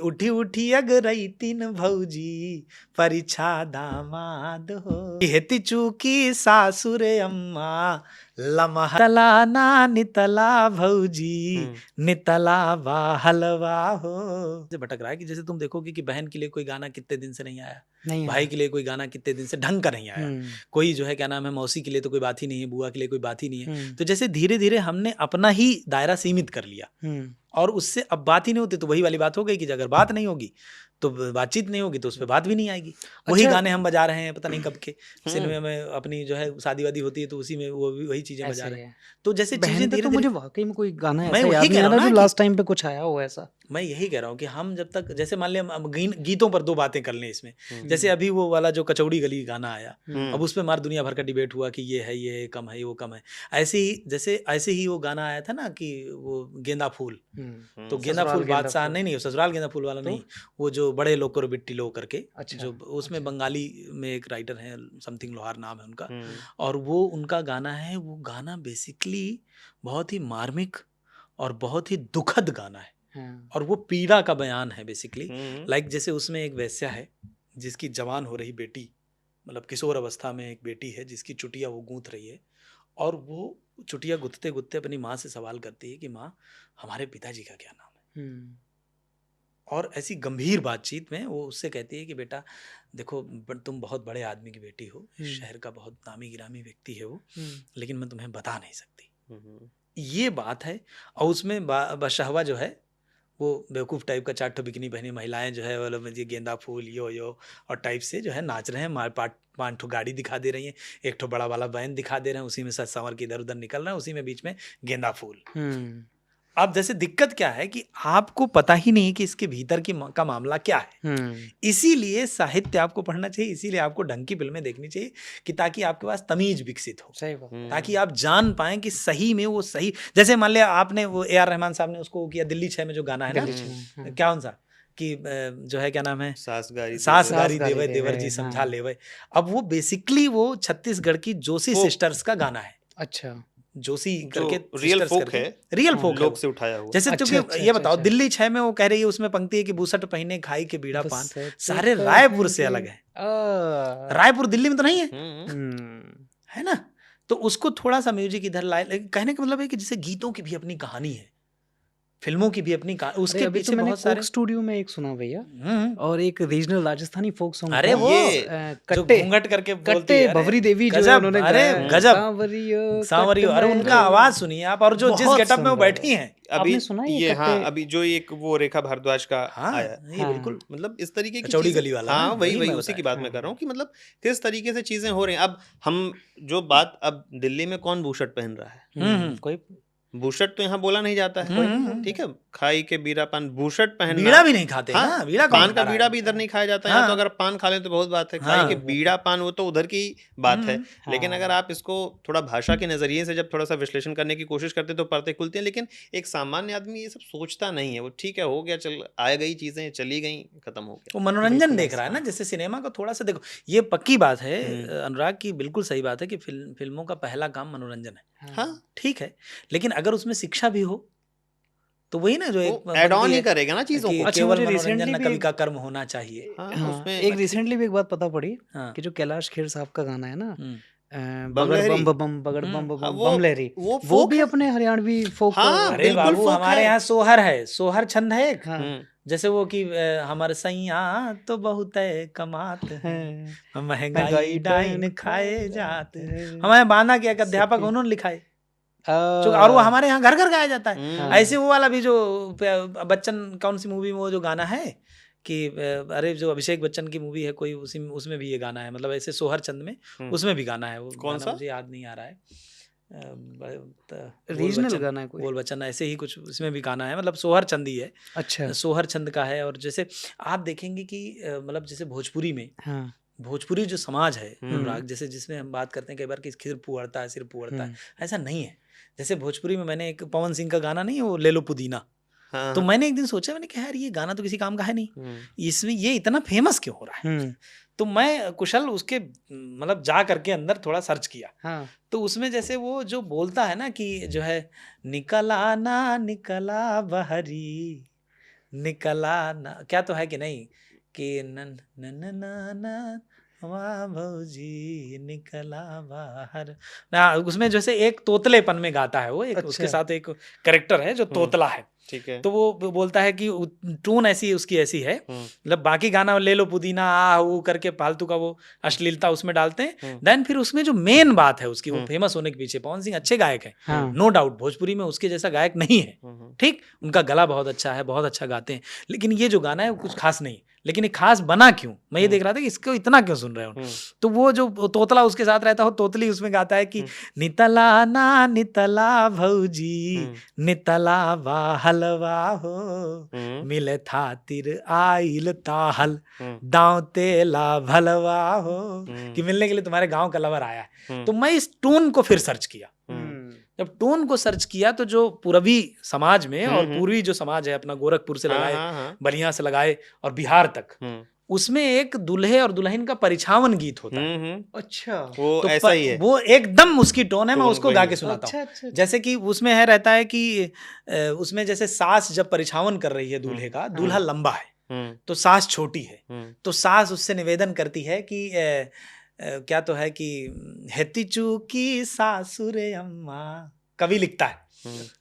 उठी उठी अगरई तीन भौजी परीक्षा दामाद हो, हेती चूकी सासुर अम्मा लमह तला ना नितला भौजी नितला वा हलवा हो। भटक रहा है कि जैसे तुम देखोगे कि बहन के लिए कोई गाना कितने दिन से नहीं आया, भाई के लिए कोई गाना कितने दिन से ढंग का नहीं आया, कोई जो है क्या नाम है मौसी के लिए तो कोई बात ही नहीं है, बुआ के लिए कोई बात ही नहीं है। तो जैसे धीरे धीरे हमने अपना ही दायरा सीमित कर लिया और उससे अब बात ही नहीं होती। तो वही वाली बात हो गई कि अगर बात नहीं होगी तो बातचीत नहीं होगी तो उस पर बात भी नहीं आएगी। वही गाने हम बजा रहे हैं पता नहीं कब के सिनेमा में, अपनी जो है शादी वादी होती है तो उसी में वो वही चीजें बजा रहे हैं। तो जैसे चीजें धीरे, मुझे वाकई में कोई गाना मैं वही कह रहा हूं ना, लास्ट टाइम पे कुछ आया हो ऐसा। मैं यही कह रहा हूँ कि हम जब तक जैसे मान लिया गीतों पर दो बातें कर लें इसमें, जैसे अभी वो वाला जो कचौड़ी गली गाना आया, अब उस पर मार दुनिया भर का डिबेट हुआ कि ये है, ये कम है, वो कम है। ऐसे ही वो गाना आया था ना कि वो गेंदा फूल, तो गेंदा फूल बादशाह नहीं ससुराल गेंदा फूल वाला नहीं, वो जो बड़े लोकर बिट्टी लो करके, जो उसमें बंगाली में एक राइटर है, समथिंग लोहार नाम है उनका, और वो उनका गाना है। वो गाना बेसिकली बहुत ही मार्मिक और बहुत ही दुखद गाना है और वो पीड़ा का बयान है बेसिकली। लाइक जैसे उसमें एक वैश्या है जिसकी जवान हो रही बेटी, मतलब किशोर अवस्था में एक बेटी है जिसकी चुटिया वो गूंथ रही है, और वो चुटिया गुथते गुथते अपनी माँ से सवाल करती है कि माँ हमारे पिताजी का क्या नाम है। और ऐसी गंभीर बातचीत में वो उससे कहती है कि बेटा देखो तुम बहुत बड़े आदमी की बेटी हो, शहर का बहुत नामी गिरामी व्यक्ति है वो, लेकिन मैं तुम्हें बता नहीं सकती। ये बात है। और उसमें बशहवा जो है वो बेवकूफ़ टाइप का 4 ठो बिकनी पहनी महिलाएं जो है मतलब ये गेंदा फूल यो और टाइप से जो है नाच रहे हैं, 5 ठो गाड़ी दिखा दे रही हैं, 1 ठो बड़ा वाला बैन दिखा दे रहे हैं, उसी में सच संवर के इधर उधर निकल रहे हैं, उसी में बीच में गेंदा फूल। अब जैसे दिक्कत क्या है कि आपको पता ही नहीं कि इसके भीतर का मामला क्या है। इसीलिए साहित्य आपको पढ़ना चाहिए, इसीलिए आपको ढंग की फिल्में देखनी चाहिए कि ताकि आपके पास तमीज विकसित हो, ताकि आप जान पाएं कि सही में वो सही। जैसे मान लिया आपने वो AR रहमान साहब ने उसको किया दिल्ली 6 में जो गाना है ना, क्या उनसा कि जो है क्या नाम है, सास गारी देवे देवर जी समझा लेवे। अब वो बेसिकली वो छत्तीसगढ़ की जोशी सिस्टर्स का गाना है। अच्छा, जोशी करके रियल फोक है, रियल फोक लोग से उठाया हुआ। जैसे तुम ये बताओ दिल्ली 6 में वो कह रही है, उसमें पंक्ति है कि बूसट पहने खाई के बीड़ा पान, सारे रायपुर से अलग है। रायपुर दिल्ली में तो नहीं है ना। तो उसको थोड़ा सा म्यूजिक इधर लाए, कहने का मतलब है कि जैसे गीतों की भी अपनी कहानी है, फिल्मों की भी अपनी उसके पीछे तो बहुत सारे। स्टूडियो में एक सुना भैया, और एक रीजनल राजस्थानी फोक सॉन्ग, अरे वो जो घूंघट करके बोलती है बवरी देवी, जो उन्होंने, अरे गजब सांवरियो, अरे उनका आवाज सुनिए आप, और जो जिस गेटअप में वो बैठी हैं। अभी सुना ये, हाँ अभी जो एक वो रेखा भारद्वाज का आया, ये बिल्कुल मतलब इस तरीके की चौड़ी गली वाला, हाँ वही उसी की बात मैं कर रहा हूँ कि मतलब किस तरीके से चीजें हो रही हैं। अब हम जो बात, अब दिल्ली में कौन बूशर्ट पहन रहा है, कोई बूशर्ट तो यहाँ बोला नहीं जाता है, ठीक है, खाई के बीड़ा पान, बूशर्ट पहनना, बीड़ा भी नहीं खाते, हाँ, बीड़ा पान का बीड़ा भी इधर नहीं खाया जाता है, हाँ, तो अगर पान खा लें तो बहुत बात है, खाई के बीड़ा पान वो तो उधर की बात है, लेकिन अगर आप इसको थोड़ा भाषा के नजरिए से जब थोड़ा सा विश्लेषण करने की कोशिश करते तो परतें खुलती हैं, लेकिन एक सामान्य आदमी ये सब सोचता नहीं है। वो ठीक है, हो गया, चल आ गई चीजें, चली गई, खत्म हो गया, वो मनोरंजन देख रहा है ना। जैसे सिनेमा को थोड़ा सा देखो, ये पक्की बात है अनुराग की, बिल्कुल सही बात है कि फिल्मों का पहला काम मनोरंजन है, हाँ ठीक है, लेकिन अगर उसमें शिक्षा भी हो तो वही ना, जो एक ऐड ऑन ही करेगा ना चीजों को। अच्छा, केवल मनोरंजन न कवि का कर्म होना चाहिए। हाँ, उसमें एक रिसेंटली भी एक बात पता पड़ी, हाँ, कि जो कैलाश खेर साहब का गाना है ना, बगड़ बम बम बगड़ बम बम बम लहरी, वो भी अपने हरियाणवी फोक, हाँ, अरे बाबू हमारे यहाँ सोहर है, सोहर छंद है एक, जैसे वो कि हमारे सैया तो बहुत कमात है, महंगाई डाइन खाए जाते, हमारे बांधा के एक अध्यापक उन्होंने लिखा है, और वो हमारे यहाँ घर घर गाया जाता है। ऐसे वो वाला भी जो बच्चन, कौन सी मूवी में वो जो गाना है कि अरे जो अभिषेक बच्चन की मूवी है कोई, उसमें भी ये गाना है, मतलब ऐसे सोहर चंद में उसमें भी गाना है, वो कौन सा मुझे याद नहीं आ रहा है, रीजनल गाना है कोई, बोल बच्चन ऐसे ही कुछ उसमें भी गाना है, मतलब सोहर चंद ही है। अच्छा, सोहर चंद का है। और जैसे आप देखेंगे कि मतलब जैसे भोजपुरी में, हाँ, भोजपुरी जो समाज है अनुराग, जैसे जिसमें हम बात करते हैं कई बार कि सिर पुअड़ता है, सिर पुअड़ता है, ऐसा नहीं है। जैसे भोजपुरी में मैंने एक पवन सिंह का गाना नहीं है वो ले लो पुदीना, हाँ, तो मैंने एक दिन सोचा, मैंने कहा यार ये गाना तो किसी काम का है नहीं, इसमें ये इतना फेमस क्यों हो रहा है। तो मैं कुशल उसके मतलब जा करके अंदर थोड़ा सर्च किया, हाँ, तो उसमें जैसे वो जो बोलता है ना कि जो है निकला ना निकला बहरी निकला ना, क्या तो है कि नहीं कि न न न न न वाह भौजी निकला बाहर ना, उसमें जैसे एक तोतलेपन में गाता है वो, एक उसके अच्छा। साथ एक कैरेक्टर है जो तोतला है, ठीक है। तो वो बोलता है कि टून ऐसी उसकी ऐसी है, मतलब बाकी गाना ले लो पुदीना आ वो करके फालतू का वो अश्लीलता उसमें डालते हैं, देन फिर उसमें जो मेन बात है उसकी, वो फेमस होने के पीछे पवन सिंह अच्छे गायक हैं, हाँ। नो डाउट, भोजपुरी में उसके जैसा गायक नहीं है, ठीक, उनका गला बहुत अच्छा है, बहुत अच्छा गाते हैं, लेकिन ये जो गाना है वो कुछ खास नहीं, लेकिन ये खास बना क्यों, मैं ये देख रहा था कि इसको इतना क्यों सुन रहे हो, तो वो जो तोतला उसके साथ रहता हो, तोतली उसमें गाता है कि नितला ना नितला भौजी नितला बा हलवा हो, मिले थातिर आइल ताहल दाव तेला भलवा हो, कि मिलने के लिए तुम्हारे गांव का लवर आया है। तो मैं इस टोन को फिर सर्च किया, जब टोन को सर्च किया तो जो पूर्वी समाज में और पूर्वी जो समाज है अपना, गोरखपुर से लगाए बलिया से लगाए और बिहार तक, उसमें एक दूल्हे और दुल्हन का परिछावन गीत होता है। अच्छा, वो तो ऐसा ही है, वो एकदम उसकी टोन है, मैं उसको गा के सुनाता हूँ। अच्छा। जैसे कि उसमें है रहता है कि उसमें जैसे सास जब परिछावन कर रही है दूल्हे का, दूल्हा लंबा है तो सास छोटी है, तो सास उससे निवेदन करती है कि क्या तो है कि हेती चूकी सासुरे अम्मा, कवि लिखता है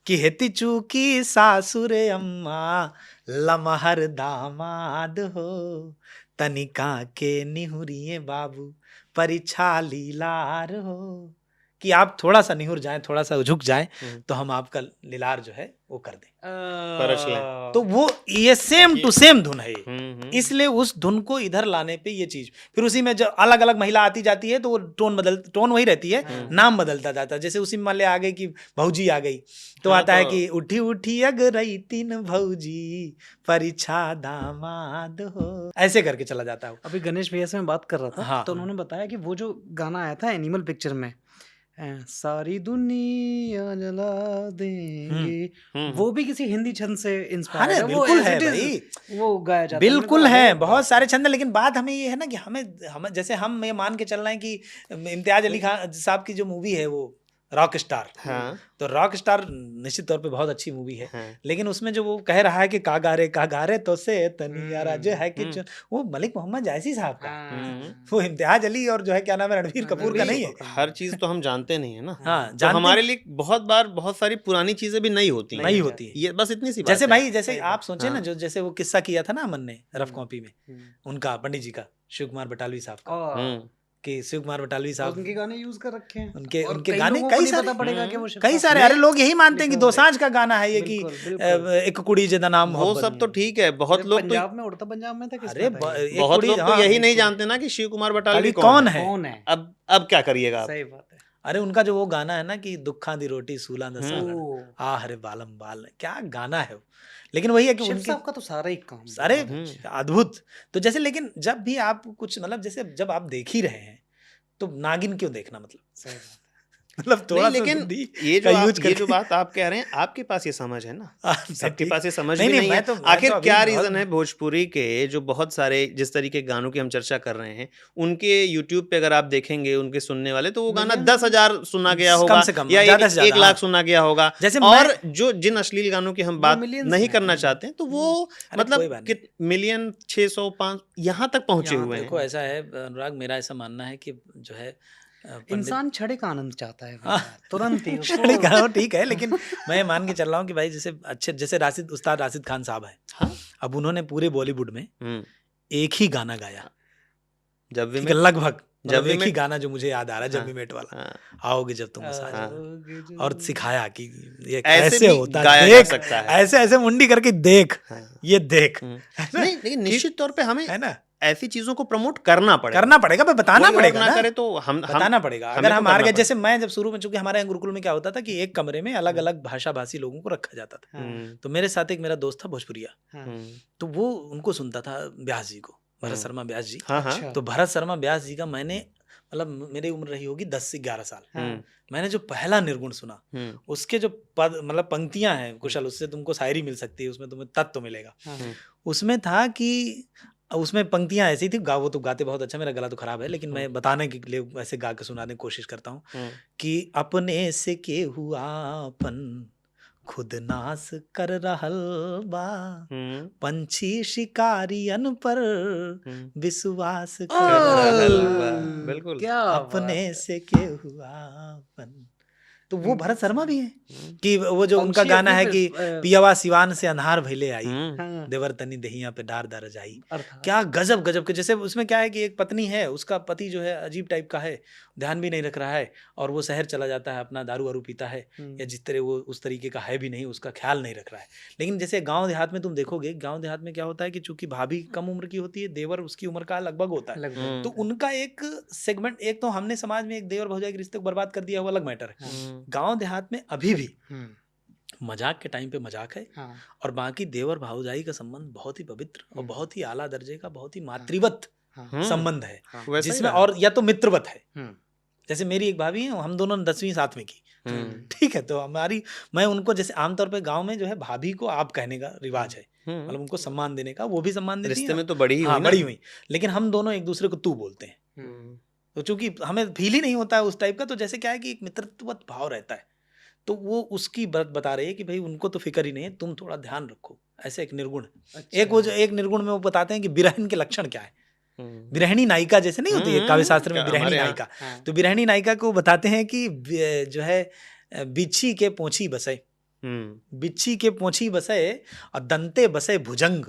कि हेती चूकी सासुरे अम्मा लमहर दामाद हो, तनिका के निहुरिए बाबू परिछा लीलार हो, कि आप थोड़ा सा निहुर जाएं, थोड़ा सा झुक जाएं तो हम आपका लीलार जो है वो कर दें, परछ लें। तो वो ये सेम टू सेम धुन है ये, इसलिए उस धुन को इधर लाने पे ये चीज, फिर उसी में जब अलग अलग महिला आती जाती है तो वो टोन वही रहती है, नाम बदलता जाता है। जैसे उसी में मान लिया आ गई कि भौजी आ गई तो आता है कि उठी उठी अगरई तीन भौजी परिछा दामाद हो, ऐसे करके चला जाता है। अभी गणेश भैया से मैं बात कर रहा था, हाँ, तो उन्होंने बताया कि वो जो गाना आया था एनिमल पिक्चर में, सारी दुनिया जला देंगे, वो भी किसी हिंदी छंद से इंस्पायर्ड है। बिल्कुल है भाई, वो गाया जाता है, बिल्कुल है, बहुत सारे छंद है, लेकिन बात हमें ये है ना कि हमें जैसे हम ये मान के चल रहे हैं कि इम्तियाज अली खान साहब की जो मूवी है वो रॉक स्टार, तो रॉक स्टार निश्चित तौर पे बहुत अच्छी मूवी है, लेकिन उसमें जो वो कह रहा है कि का गा रे तो से तनियारा जो है कि वो मलिक मोहम्मद जायसी साहब का, वो इम्तियाज अली और जो है क्या नाम है रणबीर कपूर का नहीं है। हर चीज तो हम जानते नहीं है ना, तो हमारे लिए बहुत बार बहुत सारी पुरानी चीजें भी नहीं होती है, ये बस इतनी सी बात जैसे है। भाई जैसे आप सोचे ना, जो जैसे वो किस्सा किया था ना अमन ने रफ कॉपी में, उनका पंडित जी का, शिव कुमार बटालवी साहब का, कि शिव कुमार बटालवी साहब उनके गाने यूज कर रखे हैं, उनके गाने कई सारे, अरे लोग यही मानते हैं कि दोसांझ का गाना है ये, कि एक कुड़ी जिदा नाम, वो सब तो ठीक है, बहुत लोग पंजाब में उड़ता पंजाब में था, अरे बहुत लोग तो यही नहीं जानते ना कि शिव कुमार बटालवी कौन है। अब क्या करिएगा, सही बात है। अरे उनका जो वो गाना है ना कि दुखा दी रोटी सूला दसा आ हरे बालम बाल, क्या गाना है वो, लेकिन वही है कि उनके साहब का तो सारा ही काम, अरे अद्भुत। तो जैसे लेकिन जब भी आप कुछ मतलब जैसे जब आप देख ही रहे हैं तो नागिन क्यों देखना, मतलब थोड़ा, लेकिन ये जो बात आप कह रहे हैं, आपके पास ये समझ है ना, सबके पास ये समझ नहीं है। तो आखिर क्या रीजन है भोजपुरी के जो बहुत सारे जिस तरीके गानों की हम चर्चा कर रहे हैं, उनके यूट्यूब पे अगर आप देखेंगे उनके सुनने वाले, तो वो गाना 10,000 सुना गया होगा या 1 लाख सुना गया होगा, और जो जिन अश्लील गानों की हम बात नहीं करना चाहते हैं तो वो मतलब मिलियन 600 5 यहाँ तक पहुंचे हुए हैं। देखो ऐसा है अनुराग, मेरा ऐसा मानना है कि जो है इंसान छड़े का आनंद चाहता है तुरंत ही छड़े का, ठीक है, लेकिन मैं मान के चल रहा हूँ कि भाई जैसे अच्छे जैसे उस्ताद राशिद खान साहब हैं, अब उन्होंने पूरे बॉलीवुड में एक ही गाना गाया, जब भी लगभग जब एक ही गाना जो मुझे याद आ रहा है, जब भी मेट वाला, आओगे जब तुम साथ, और सिखाया कि ये कैसे होता है, देख ऐसे ऐसे मुंडी करके देख, ये देख, नहीं लेकिन निश्चित तौर पे हमें है ना ऐसी चीजों को प्रमोट करना पड़ेगा, बताना पड़ेगा ना, करे तो हम बताना पड़ेगा। अगर हम हार गए, जैसे मैं जब शुरू में, चूंकि हमारे यहाँ गुरुकुल में क्या होता था कि एक कमरे में अलग अलग भाषा भाषी लोगों को रखा जाता था, तो मेरे साथ एक मेरा दोस्त था भोजपुरिया, तो वो उनको सुनता था व्यास जी को, भरत शर्मा व्यास जी। तो भरत शर्मा व्यास जी का मैंने मतलब मेरी उम्र रही होगी 10 से 11 साल, मैंने जो पहला निर्गुण सुना, उसके जो पद मतलब पंक्तियां हैं कुशल, उससे तुमको शायरी मिल सकती है, उसमें तुम्हें तत्व मिलेगा। उसमें था कि उसमें पंक्तियां ऐसी थी, वो तो गाते बहुत अच्छा, मेरा गला तो खराब है, लेकिन मैं बताने के लिए ऐसे गा के सुनाने की कोशिश करता हूँ कि अपने से के हुआ अपन खुद नाश कर रहल बा, पंछी शिकारियन पर विश्वास कर रहल बा, बिल्कुल क्या अपने से के हुआ अपन। तो वो भरत शर्मा भी है कि वो जो उनका पंछी गाना है अपने कि पे, पियावा सिवान से अंधार भइले आई, हाँ, देवर तनी दहिया पे डार दार जाई। अर्थात क्या गजब गजब के, जैसे उसमें क्या है कि एक पत्नी है, उसका पति जो है अजीब टाइप का है, ध्यान भी नहीं रख रहा है, और वो शहर चला जाता है, अपना दारू वारू पीता है, या जिस तरह वो उस तरीके का है भी नहीं, उसका ख्याल नहीं रख रहा है। लेकिन जैसे गांव देहात में तुम देखोगे, गांव देहात में क्या होता है कि चूंकि भाभी कम उम्र की होती है, देवर उसकी उम्र का लगभग होता है, लगभग तो उनका एक सेगमेंट, एक तो हमने समाज में एक देवर भौजाई के रिश्ते को बर्बाद कर दिया, वो अलग मैटर है। गांव देहात में अभी भी मजाक के टाइम पे मजाक है, हाँ, और बाकी देवर भावजाई का संबंध बहुत ही पवित्र और बहुत ही आला दर्जे का, बहुत ही मातृवत संबंध है, वैसा ही जिसमें रहा। और या तो मित्रवत है। हम्म, जैसे मेरी एक भाभी है, हम दोनों ने 10वीं साथ में की, ठीक है, तो हमारी, मैं उनको जैसे आमतौर पे गांव में जो है भाभी को आप कहने का रिवाज है, मतलब उनको सम्मान देने का, वो भी सम्मान देती रिश्ते हैं, में तो बड़ी ही हाँ हुई ना। बड़ी हुई, लेकिन हम दोनों एक दूसरे को तू बोलते हैं, तो चूंकि हमें फील ही नहीं होता है उस टाइप का, तो जैसे क्या है कि एक मित्रवत भाव रहता है, तो वो उसकी बात बता रही है कि भाई उनको तो फिक्र ही नहीं है, तुम थोड़ा ध्यान रखो, ऐसे एक निर्गुण। एक वो जो एक निर्गुण में वो बताते हैं कि बिरहन के लक्षण क्या है, बिरहणी नायिका जैसे नहीं होती है काव्य शास्त्र में, बिरहणी नायिका, तो बिरहणी नायिका को बताते हैं कि जो है बिच्छी के पोंछी बसे, बिच्छी के पोंछी बसे और दंते बसे भुजंग,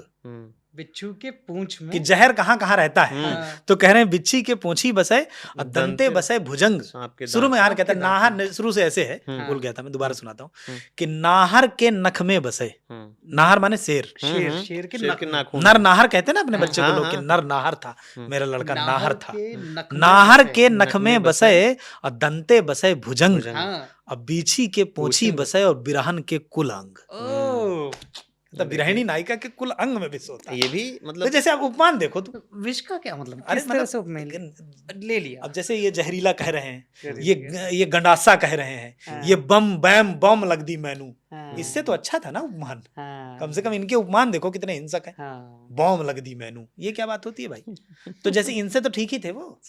बिच्छू के पूंछ में कि जहर कहाँ कहाँ रहता है, तो कह रहे हैं बिच्छी के पोंछी बसे और दंते बसे भुजंग। शुरू में यार कहता है नाहर, शुरू से ऐसे है, भूल गया था मैं, दोबारा सुनाता हूँ कि नाहर के नख में बसे, नाहर माने शेर, शेर के नाखून, नर नाहर कहते हैं ना अपने बच्चे को लोग, कि नर नाहर था, मेरा लड़का नाहर था, नाहर के नख में बसे और दंते बसे भुजंग, और बीछी के पोंछी बसे और बिरहन के कुल अंग। तो बिरहणी नायिका के कुल अंग में विष होता है। ये भी मतलब, तो जैसे आप उपमान देखो तो विष का क्या मतलब, अरे किस तरह से उपमेय ले लिया? अब जैसे ये जहरीला कह रहे हैं, ये गंडासा कह रहे हैं, ये बम बैम बम लग दी मैनू, इससे तो अच्छा था ना उपमान, कम से कम इनके उपमान देखो कितने हिंसक हैं, बम लग दी मैनू, ये क्या बात होती है भाई? तो जैसे इनसे तो ठीक ही थे वो,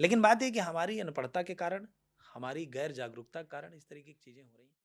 लेकिन बात है कि हमारी अनपढ़ता के कारण, हमारी गैर जागरूकता के कारण इस तरीके की चीजें हो रही हैं।